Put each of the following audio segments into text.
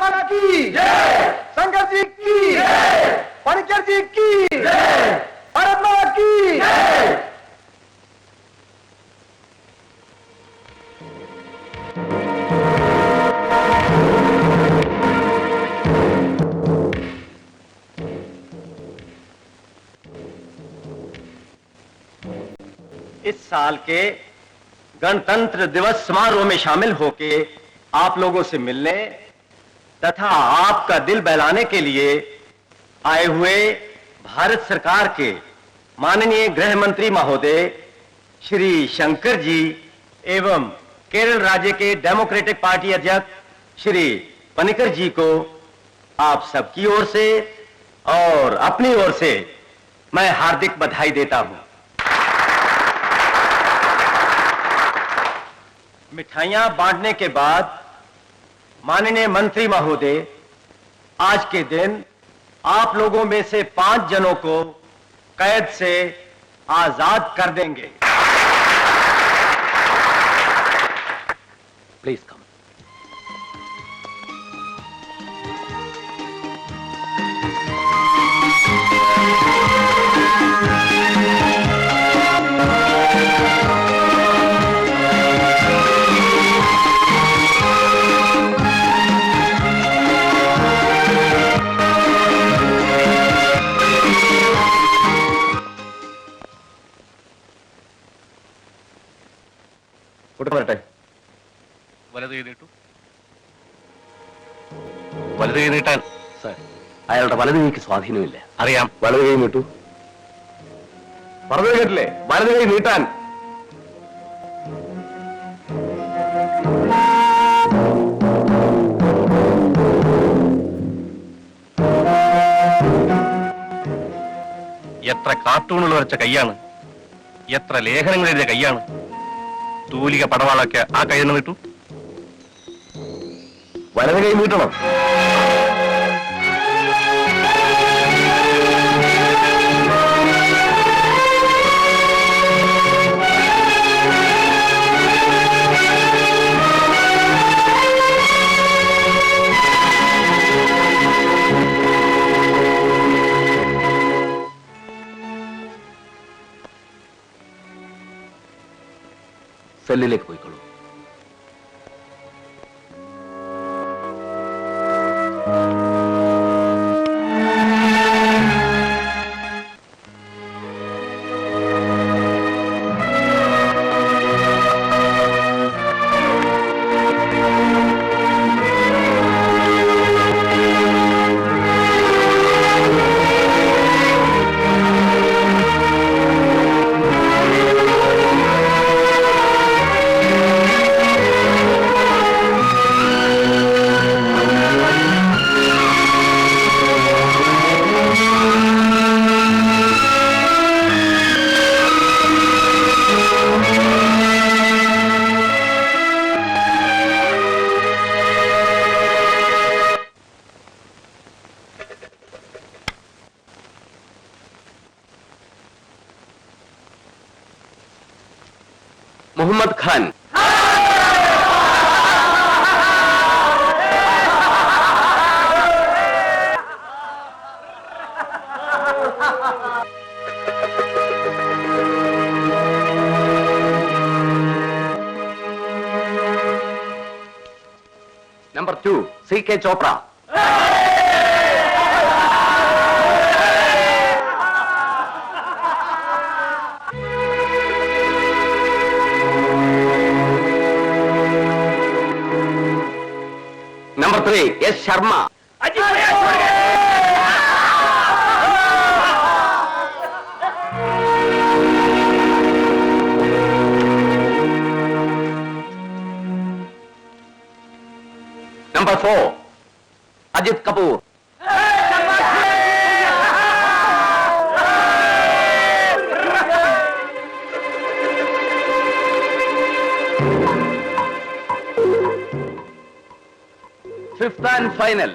माता की जय, शंकर जी की जय, पणकर जी की जय, भारत माता की जय। इस साल के गणतंत्र दिवस समारोह में शामिल होके आप लोगों से मिलने तथा आपका दिल बहलाने के लिए आए हुए भारत सरकार के माननीय गृह मंत्री महोदय श्री शंकर जी एवं केरल राज्य के डेमोक्रेटिक पार्टी अध्यक्ष श्री पनिकर जी को आप सबकी ओर से और अपनी ओर से मैं हार्दिक बधाई देता हूं। मिठाइयां बांटने के बाद माननीय मंत्री महोदय आज के दिन आप लोगों में से 5 जनों को कैद से आजाद कर देंगे। Please come. വലത് കൈ നീട്ടു. വലത് കൈ നീട്ടാൻ. സാർ, അയാളുടെ വലത് കൈക്ക് സ്വാധീനമില്ല. അറിയാം. വലത് കൈ നീട്ടു. പറഞ്ഞു കേട്ടില്ലേ? വലത് കൈ നീട്ടാൻ. എത്ര കാർട്ടൂണുകൾ വരച്ച കൈയാണ്, എത്ര ലേഖനങ്ങൾ എഴുതിയ കൈയാണ്. തൂലിക പടവാളൊക്കെ ആ കൈ നിന്ന് നീട്ടു. വലത് കൈ നീട്ടണം. സെല്ലിലേക്ക് പോയിക്കോളൂ. Mohammed Khan, number 2 CK Chopra, number 3 S Sharma, number 4 Ajit Kapoor, fifth and final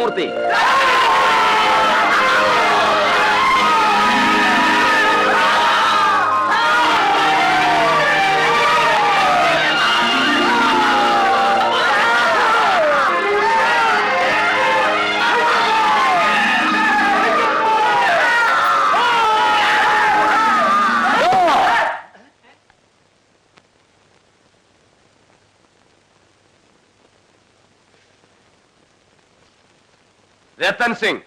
Krishnamurthy. Ratan Singh,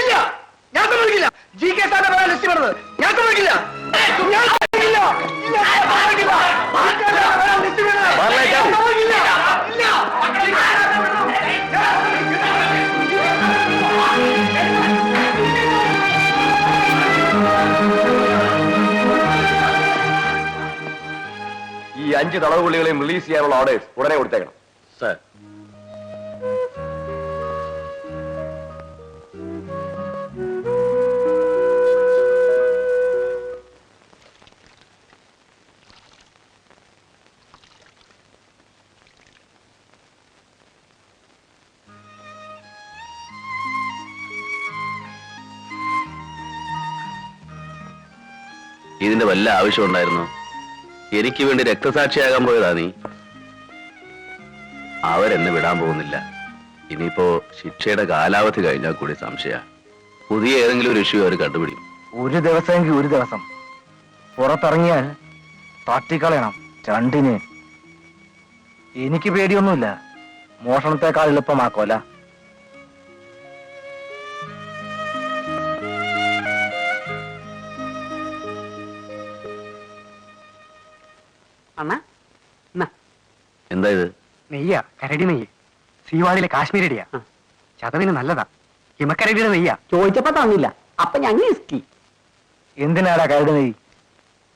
ഇല്ല, ഞാൻ സമ്മതിക്കില്ല. ജി കെ സാറിന്റെ പറയാൻ ലിസ്റ്റ് വേണത് ഞാൻ സമ്മതിക്കില്ല. ഞാൻ സമ്മതിക്കില്ല. ഇല്ല, ഞാൻ സമ്മതിക്കില്ല. ജി കെ സാറിന്റെ പറയാൻ ലിസ്റ്റ് വേണത് ഞാൻ സമ്മതിക്കില്ല. ഇല്ല. ഈ 5 തടവുപുള്ളികളെയും റിലീസ് ചെയ്യാനുള്ള ഓർഡേഴ്സ് ഉടനെ കൊടുത്തേക്കണം. സർ. ഇതിന്റെ വല്ല ആവശ്യമുണ്ടായിരുന്നു? എനിക്ക് വേണ്ടി രക്തസാക്ഷിയാകാൻ പോയതാ നീ. അവരെന്നെ വിടാൻ പോകുന്നില്ല. ഇനിയിപ്പോ ശിക്ഷയുടെ കാലാവധി കഴിഞ്ഞാൽ കൂടി സംശയ പുതിയ ഏതെങ്കിലും ഒരു ഇഷ്യൂ അവർ കണ്ടുപിടിക്കും. ഒരു ദിവസമെങ്കിൽ ഒരു ദിവസം പുറത്തിറങ്ങിയാൽ തട്ടിക്കളയണം രണ്ടിന്. എനിക്ക് പേടിയൊന്നുമില്ല. മോഷണത്തെക്കാൾ എളുപ്പമാക്കോല. അണ്ണാ എന്നാ എന്താ ഇത്? നെയ്യാ, കരടി നെയ്യ്. സീവാളിലെ കാശ്മീരടിയാ. ചതവിന് നല്ലതാ. ഹിമക്കരടിയുടെ നെയ്യാ. ചോദിച്ചപ്പോ തന്നില്ല, അപ്പൊ ഞങ്ങൾ ഇസ്കി. എന്തിനാടാ കരട് നെയ്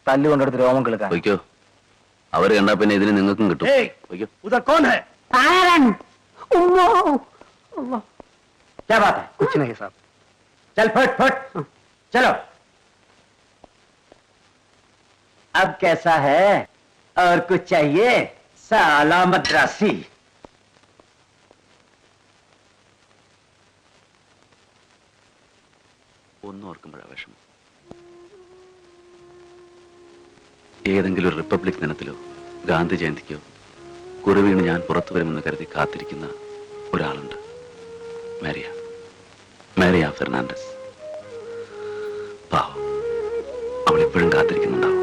തല്ലുകൊണ്ടെടുത്ത് രോമം കിളുക്കാൻ? വയ്ക്കോ, അവര് കണ്ടാ പിന്നെ ഇതിന് നിങ്ങൾക്കും കിട്ടും. വയ്ക്കോ. ഉദർ കോൺ ഹൈ? क्या बात है? कुछ नहीं साहब. चल फट फट चलो. अब कैसा है और कुछ चाहिए? साला मद्रासी. ഒന്നും ഓർക്കുമ്പോഴാ വിഷമം. ഏതെങ്കിലും ഒരു റിപ്പബ്ലിക് ദിനത്തിലോ ഗാന്ധി ജയന്തിക്കോ കുറുവീണ് ഞാൻ പുറത്തു വരുമെന്ന് കരുതി കാത്തിരിക്കുന്ന ഒരാളുണ്ട്. മാരിയ ഫെർണാണ്ടസ്. പാവം, അവൾ എപ്പോഴും കാത്തിരിക്കുന്നുണ്ടാവും.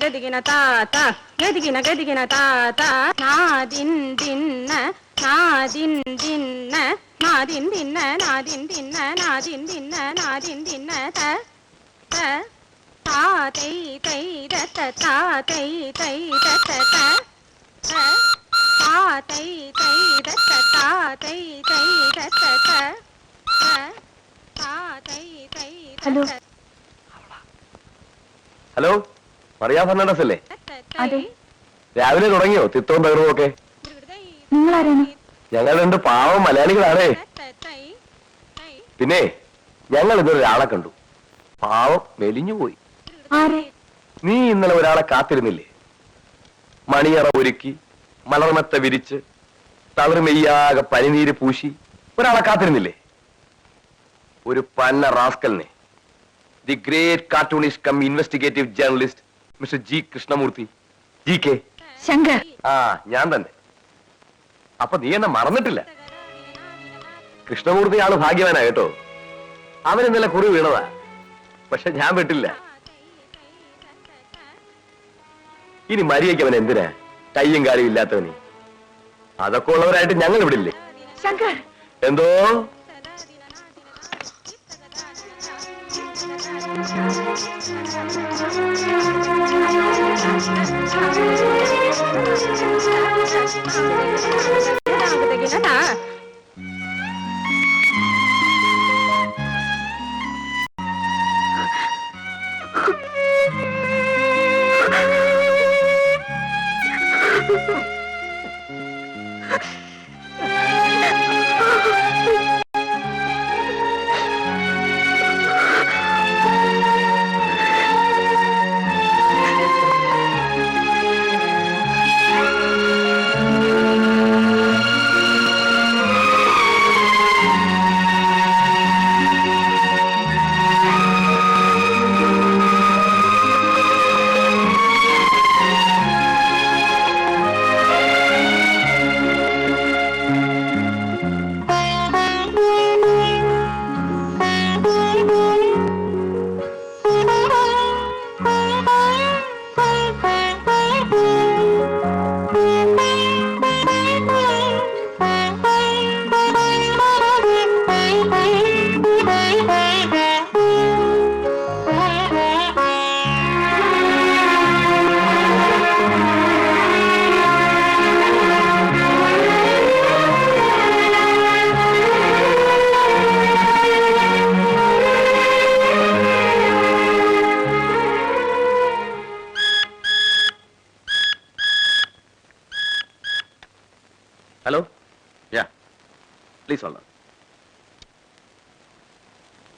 గదిగిన తాత గదిగిన గదిగిన తాత నాదిన్ దిన్న నాదిన్ దిన్న నాదిన్ దిన్న నాదిన్ దిన్న నాదిన్ దిన్న నాదిన్ దిన్న త త తాతై తై దత తాతై తై దత త తాతై తై దత తాతై తై దత త తాతై తై ഹലോ. ഹലോ, മറിയ ഫെർണാണ്ടസ് അല്ലേ? അതെ. രാവിലെ തുടങ്ങിയോ തിത്തവും തകർവും ഒക്കെ? നിങ്ങൾ ആരാണ്? ഞങ്ങൾ 2 പാവം മലയാളികളാണേ. പിന്നെ ഞങ്ങൾ ഇന്നൊരു ഒരാളെ കണ്ടു. പാവം മെലിഞ്ഞു പോയി. ആരെ? നീ ഇന്നലെ ഒരാളെ കാത്തിരുന്നില്ലേ? മണിയറ ഒരുക്കി മലർമത്ത വിരിച്ച് തളിർമെയ്യാകെ പനിനീര് പൂശി ഒരാളെ കാത്തിരുന്നില്ലേ? ഒരു പന്ന റാസ്കലിനെ. The great cartoonist cum investigative journalist mister G Krishnamurthy. G K. Shankar. ആ, ഞാൻ തന്നെ. അപ്പൊ നീ എന്നെ മറന്നിട്ടില്ല. കൃഷ്ണമൂർത്തി ആള് ഭാഗ്യവാനാ കേട്ടോ. അവൻ ഇന്നലെ കുറി വീണതാ, പക്ഷെ ഞാൻ വിട്ടില്ല. ഇനി മരിയയ്ക്ക് അവൻ എന്തിനാ കയ്യും കാലും ഇല്ലാത്തവന്? അതൊക്കെ ഉള്ളവരായിട്ട് ഞങ്ങൾ ഇവിടില്ലേ? ശങ്കർ. എന്തോ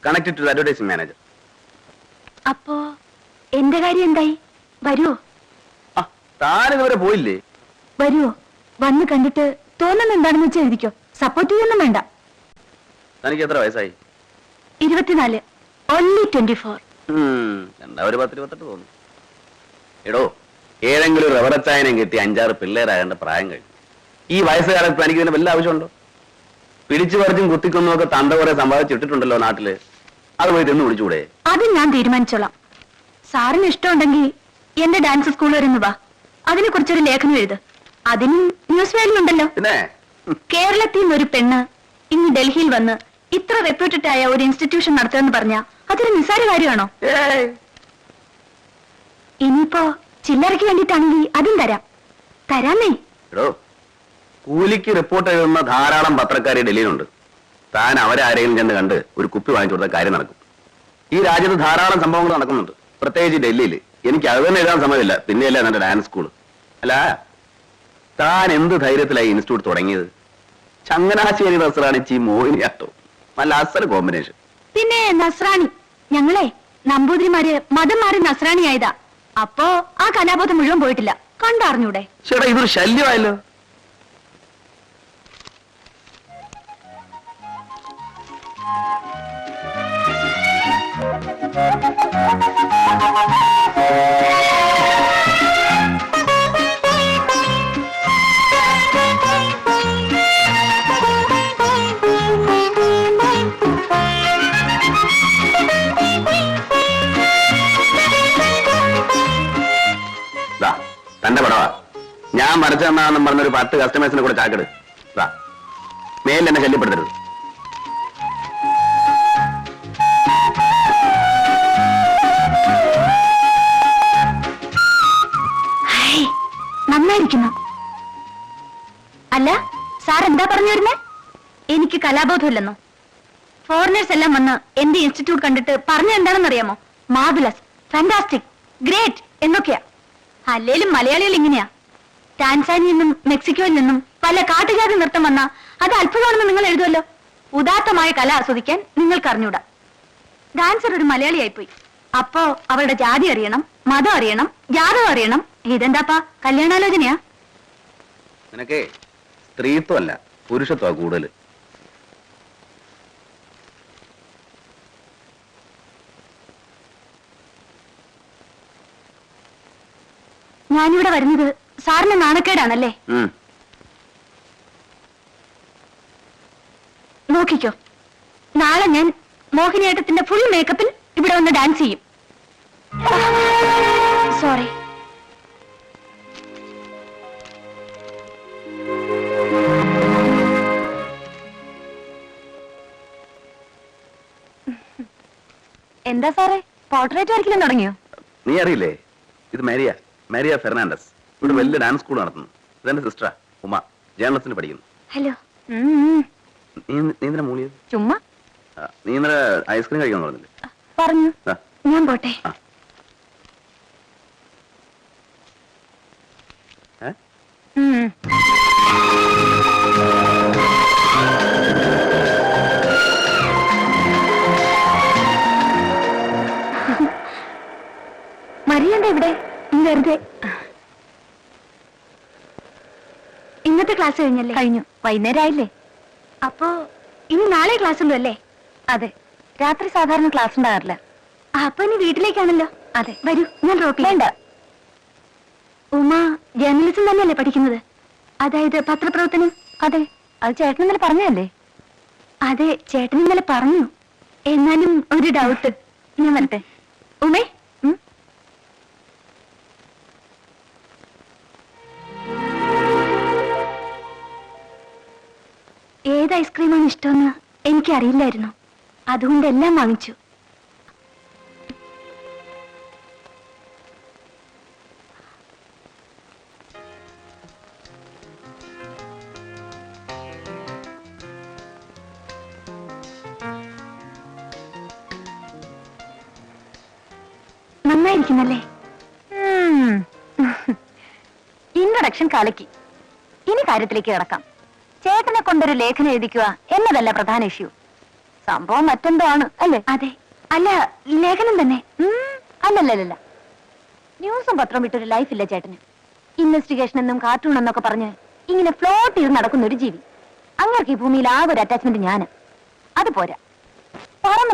കണക്റ്റഡ് ടു അഡ്വർടൈസിംഗ് മാനേജർ. അപ്പോ എന്റെ കാര്യം എന്തായി? വരുവോ? ആ, താനിതുവരെ പോയില്ലേ? വരുവോ? വന്ന് കണ്ടിട്ട് തോന്നുന്ന എന്താണെന്ന് വെച്ചാൽ എഴുതിക്കോ. സപ്പോർട്ട് ചെയ്യൊന്നും വേണ്ട. തനിക്ക് എത്ര വയസ്സായി? 24. only 24. എന്താ ഒരു 10-28 തോന്നുന്നു. എടോ, ഏതെങ്കിലും റവറച്ചായനം കിട്ടി 5-6 പിള്ളേരാകേണ്ട പ്രായം കഴിഞ്ഞു. ഈ വയസ്സുകാലത്ത് എനിക്ക് ഇതിന് വല്ല ആവശ്യമുണ്ടോ? പിടിച്ചു പറിച്ചും കുത്തിക്കൊന്നും ഒക്കെ തണ്ട കുറെ സമ്പാദിച്ചിട്ടിട്ടുണ്ടല്ലോ നാട്ടില്. അത് പോയി തിന്നു വിളിച്ചുകൂടെ? അത് ഞാൻ തീരുമാനിച്ചോളാം. സാറിന് ഇഷ്ടമുണ്ടെങ്കിൽ എന്റെ ഡാൻസ് സ്കൂൾ വരുന്നു വാ. അതിനെ കുറിച്ചൊരു ലേഖനം എഴുത്. അതിനും ന്യൂസ് പേരിലുണ്ടല്ലോ. പിന്നെ കേരളത്തിൽ നിന്ന് ഒരു പെണ്ണ് ഇന്ന് ഡൽഹിയിൽ വന്ന് ഇത്ര റെപ്യൂട്ടഡ് ആയ ഒരു ഇൻസ്റ്റിറ്റ്യൂഷൻ നടത്തുമെന്ന് പറഞ്ഞാൽ അതൊരു നിസ്സാര കാര്യമാണോ? ഇനിയിപ്പോ ചില്ലറയ്ക്ക് വേണ്ടിയിട്ടാണെങ്കിൽ അതും തരാമേ. എടോ, കൂലിക്ക് റിപ്പോർട്ട് എഴുതുന്ന ധാരാളം പത്രക്കാരി ഡൽഹിയിലുണ്ട്. താൻ അവരെ ആരെങ്കിലും ചെന്ന് കണ്ട് ഒരു കുപ്പി വാങ്ങിച്ചു കൊടുത്ത കാര്യം നടക്കും. ഈ രാജ്യത്ത് ധാരാളം സംഭവങ്ങൾ നടക്കുന്നുണ്ട്, പ്രത്യേകിച്ച് ഡൽഹിയിൽ. എനിക്ക് അത് തന്നെ എഴുതാൻ സമയമില്ല, പിന്നെയല്ല എന്റെ ഡാൻസ് സ്കൂള്. അല്ല, താൻ എന്ത് ധൈര്യത്തിലായി ഇൻസ്റ്റിറ്റ്യൂട്ട് തുടങ്ങിയത്? ചങ്ങനാശ്ശേരി നസ്രാണിച്ചി മോഹിനിയാട്ടോ, നല്ല അസൽ കോമ്പിനേഷൻ. പിന്നെ നസ്രാണി, ഞങ്ങളെ നമ്പൂതിരിമാര് മതം മാറി നസ്രാണി ആയതാ. അപ്പോ ആ കലാബോധം മുഴുവൻ പോയിട്ടില്ല. കണ്ടറിഞ്ഞൂടെ? ചേട്ടാ, ഇതൊരു ശല്യമായല്ലോ. തന്റെ പടവാ, ഞാൻ വരച്ചു തന്നാന്നും പറഞ്ഞൊരു 10 കസ്റ്റമേഴ്സിനെ കൂടെ ചാക്കെട്. മേലിൽ എന്നെ ശല്യപ്പെടുത്തരുത്. നന്നായിരിക്കുന്നു. അല്ല, സാർ എന്താ പറഞ്ഞു വരുന്നേ? എനിക്ക് കലാബോധമില്ലെന്നോ? ഫോറിനേഴ്സ് എല്ലാം വന്ന് എന്റെ ഇൻസ്റ്റിറ്റ്യൂട്ട് കണ്ടിട്ട് പറഞ്ഞ എന്താണെന്നറിയാമോ? മാർവലസ്, ഫാന്റാസ്റ്റിക്, ഗ്രേറ്റ് എന്നൊക്കെയാ. അല്ലേലും മലയാളികൾ ഇങ്ങനെയാ. ടാൻസാനിയിൽ നിന്നും മെക്സിക്കോയിൽ നിന്നും പല കാട്ടുജാതി നൃത്തം വന്നാ അത് അത്ഭുതമാണെന്ന് നിങ്ങൾ എഴുതുമല്ലോ. ഉദാത്തമായ കല ആസ്വദിക്കാൻ നിങ്ങൾക്ക് അറിഞ്ഞൂടാ. ഡാൻസർ ഒരു മലയാളിയായിപ്പോയി. അപ്പോ അവളുടെ ജാതി അറിയണം, മതം അറിയണം, ജാതകം അറിയണം. ഇതെന്താപ്പാ, കല്യാണാലോചനയാ? നിനക്കേ സ്ത്രീത്വമല്ല പുരുഷത്വ കൂടുതൽ. ഞാനിവിടെ വരുന്നത് സാറിന് നാണക്കേടാണല്ലേ? നോക്കിക്കോ, നാളെ ഞാൻ മോഹിനിയാട്ടത്തിന്റെ ഫുൾ മേക്കപ്പിൽ ഇവിടെ വന്ന് ഡാൻസ് ചെയ്യും. സോറി. എന്താ സാറേ, പോർട്രേറ്റ് വരയ്ക്കാൻ തുടങ്ങിയോ? നീ അറിയില്ലേ, ഇത് മാരിയ ഫെർണാണ്ടസ്. ഇവിടെ വലിയ ഡാൻസ് സ്കൂൾ നടത്തുന്നു. ഇതെന്റെ സിസ്റ്ററാ ഉമ, ജേർണലിസ്റ്റിന് പഠിക്കുന്നു. ഹലോ. നീ എന്തിനാ മൂളിയത്? ചുമ്മാ. നീ ഇന്നലെ ഐസ്ക്രീം കഴിക്കാൻ പറഞ്ഞില്ലേ? പറഞ്ഞു. ഞാൻ പോട്ടെ. മരിയണ്ട ഇവിടെ വെറുതെ. ഇന്നത്തെ ക്ലാസ് കഴിഞ്ഞല്ലേ? കഴിഞ്ഞു. വൈകുന്നേരം ആയില്ലേ? അപ്പോ ഇനി നാളെ ക്ലാസ് ഉള്ളൂ അല്ലേ? അതെ, രാത്രി സാധാരണ ക്ലാസ് ഉണ്ടാകാറില്ല. അപ്പൊ ഇനി വീട്ടിലേക്കാണല്ലോ? അതെ. വരൂ, ഞാൻ ഡ്രോപ്പ് ചെയ്യണ്ട. ഉമ ജേർണലിസം തന്നെയല്ലേ പഠിക്കുന്നത്? അതായത് പത്രപ്രവർത്തനം? അതെ. അത് ചേട്ടൻ ഇന്നലെ പറഞ്ഞല്ലേ? അതെ, ചേട്ടൻ ഇന്നലെ പറഞ്ഞു. എന്നാലും ഒരു ഡൗട്ട്. ഞാൻ വരട്ടെ. ഉമേ, ഏത് ഐസ്ക്രീമാണ് ഇഷ്ടമെന്ന് എനിക്കറിയില്ലായിരുന്നു. അതുകൊണ്ട് എല്ലാം വാങ്ങിച്ചു. നന്നായിരിക്കുന്നല്ലേ? ഇൻട്രൊഡക്ഷൻ കലക്കി. ഇനി കാര്യത്തിലേക്ക് കിടക്കാം. ചേട്ടനെ കൊണ്ടൊരു ലേഖനം എഴുതിക്കുക എന്നതല്ല പ്രധാന ഇഷ്യൂ. സംഭവം മറ്റെന്തോ ആണ് അല്ലേ? അതെ. അല്ല, ലേഖനം തന്നെ. അല്ലല്ലല്ല, ന്യൂസും പത്രവും വിട്ടൊരു ലൈഫില്ല ചേട്ടന്. ഇൻവെസ്റ്റിഗേഷൻ എന്നും കാർട്ടൂൺ എന്നൊക്കെ പറഞ്ഞ് ഇങ്ങനെ ഫ്ലോട്ട് ചെയ്ത് നടക്കുന്ന ഒരു ജീവി. അങ്ങർക്ക് ഈ ഭൂമിയിൽ ആകെ ഒരു അറ്റാച്ച്മെന്റ് ഞാന്. അത് പോരാ,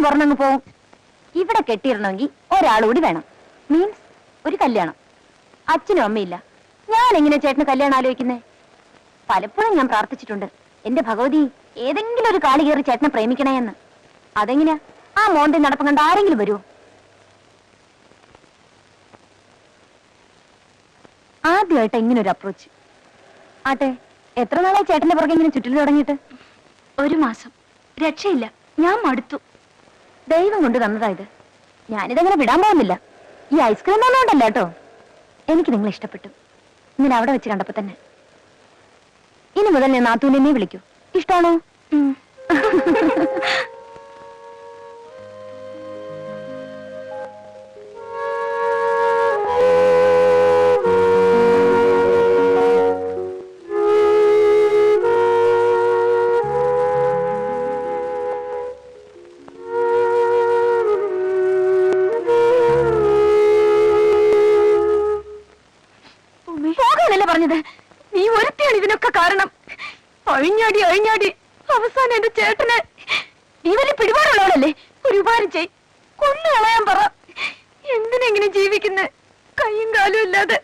പറഞ്ഞങ്ങ് പോവും. ഇവിടെ കെട്ടിയിടണമെങ്കിൽ ഒരാളുകൂടി വേണം. മീൻസ് ഒരു കല്യാണം. അച്ഛനും അമ്മയില്ല, ഞാൻ എങ്ങനെ ചേട്ടന് കല്യാണം ആലോചിക്കുന്നേ? പലപ്പോഴും ഞാൻ പ്രാർത്ഥിച്ചിട്ടുണ്ട്, എന്റെ ഭഗവതി ഏതെങ്കിലും ഒരു കാളി കയറി ചേട്ടനെ പ്രേമിക്കണേ എന്ന്. അതെങ്ങനെയാ? ആ മോന്റെ നടപ്പം കണ്ട് ആരെങ്കിലും വരുമോ? ആദ്യമായിട്ട് ഇങ്ങനെ ഒരു അപ്രോച്ച്. ആട്ടെ, എത്ര നാളായി ചേട്ടന്റെ പുറകെ ഇങ്ങനെ ചുറ്റിൽ തുടങ്ങിയിട്ട്? 1 മാസം. രക്ഷയില്ല, ഞാൻ മടുത്തു. ദൈവം കൊണ്ട് തന്നതായത്. ഞാനിതങ്ങനെ വിടാൻ പോകുന്നില്ല. ഈ ഐസ്ക്രീം ഒന്നുണ്ടല്ലോ കേട്ടോ. എനിക്ക് നിങ്ങളെ ഇഷ്ടപ്പെട്ടു, ഇങ്ങനെ അവിടെ വെച്ച് കണ്ടപ്പോ തന്നെ. ഇനി മുതൽ ഞാൻ നാത്തൂനെ വിളിക്കൂ. ഇഷ്ടമാണോ? പോകാനല്ലേ പറഞ്ഞത്? നീ ഒരുത്തിയാണ് ഇതിനൊക്കെ കാരണം. അഴിഞ്ഞാടി അവസാനം എന്റെ ചേട്ടന്. നീ വലിയ പിടിപാടുള്ളവളല്ലേ? ഒരു ഉപകാരം ചെയ്, കൊന്നു കളയാൻ പറ. എന്തിനെങ്ങനെ ജീവിക്കുന്ന? കയ്യും കാലും ഇല്ലാതെ.